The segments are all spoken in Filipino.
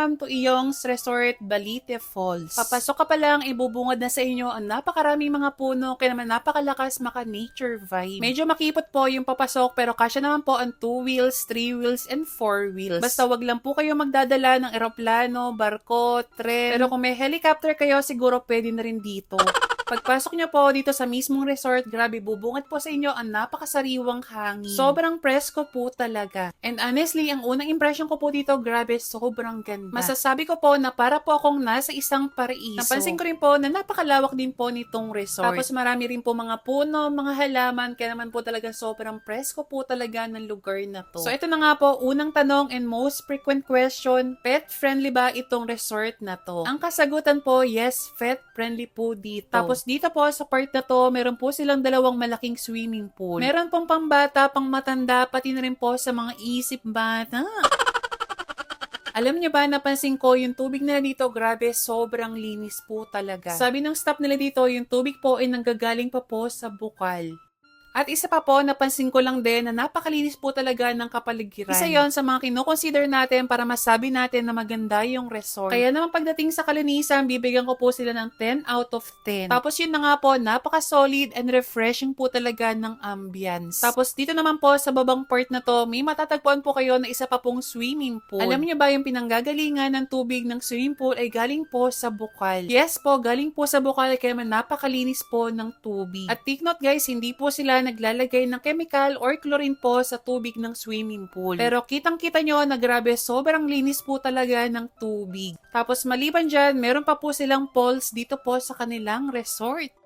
To Iyong's Resort, Balite Falls. Papasok ka pa lang, ibubungad na sa inyo ang napakaraming mga puno, kaya naman napakalakas maka-nature vibe. Medyo makipot po yung papasok, pero kasya naman po ang 2 wheels, 3 wheels, and 4 wheels. Basta wag lang po kayo magdadala ng eroplano, barko, tren. Pero kung may helicopter kayo, siguro pwede na rin dito. Pagpasok nyo po dito sa mismong resort, grabe, bubungad po sa inyo ang napakasariwang hangin. Sobrang presko po talaga. And honestly, ang unang impression ko po dito, grabe, sobrang ganda. Masasabi ko po na para po akong nasa isang paraiso. Napansin ko rin po na napakalawak din po nitong resort. Tapos marami rin po mga puno, mga halaman, kaya naman po talaga sobrang presko po talaga ng lugar na to. So ito na nga po, unang tanong and most frequent question, pet friendly ba itong resort na to? Ang kasagutan po, yes, pet friendly po dito. Tapos dito po sa part na to, meron po silang dalawang malaking swimming pool. Meron pong pambata, pang matanda, pati na rin po sa mga isip bata. Alam niyo ba, napansin ko yung tubig nila dito, grabe, sobrang linis po talaga. Sabi ng staff nila dito, yung tubig po ay nanggagaling pa po sa bukal. At isa pa po, napansin ko lang din na napakalinis po talaga ng kapaligiran. Isa yon sa mga kinoconsider natin para masabi natin na maganda yung resort. Kaya naman pagdating sa kalinisan, bibigyan ko po sila ng 10 out of 10. Tapos yun na nga po, napaka-solid and refreshing po talaga ng ambience. Tapos dito naman po sa babang part na to, may matatagpuan po kayo na isa pa pong swimming pool. Alam niyo ba yung pinanggagalingan ng tubig ng swimming pool ay galing po sa bukal. Yes po, galing po sa bukal kaya man napakalinis po ng tubig. At take note guys, hindi po sila naglalagay ng chemical or chlorine po sa tubig ng swimming pool. Pero kitang-kita nyo na grabe, sobrang linis po talaga ng tubig. Tapos maliban dyan, meron pa po silang pools dito po sa kanilang resort.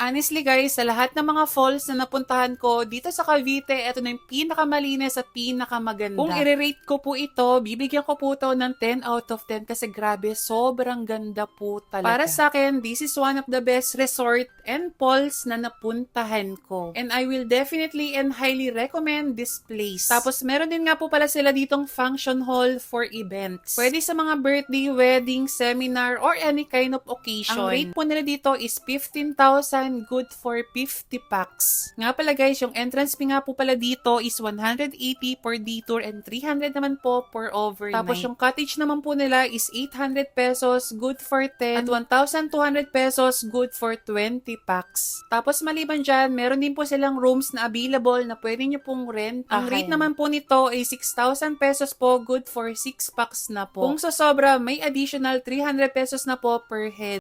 Honestly guys, sa lahat ng mga falls na napuntahan ko dito sa Cavite, ito na yung pinakamalinis at pinakamaganda. Kung i-rate ko po ito, bibigyan ko po ito ng 10 out of 10 kasi grabe, sobrang ganda po talaga. Para sa akin, this is one of the best resort and falls na napuntahan ko. And I will definitely and highly recommend this place. Tapos meron din nga po pala sila ditong function hall for events. Pwede sa mga birthday, wedding, seminar, or any kind of occasion. Ang rate po nila dito is 15,000, good for 50 packs. Nga pala guys, yung entrance fee nga po pala dito is 180 per detour and 300 naman po per overnight. Tapos yung cottage naman po nila is 800 pesos, good for 10, at 1,200 pesos, good for 20 packs. Tapos maliban dyan, meron din po silang rooms na available na pwede nyo pong rent. Ang rate naman po nito ay 6,000 pesos po, good for 6 packs na po. Kung sa sobra, may additional 300 pesos na po per head.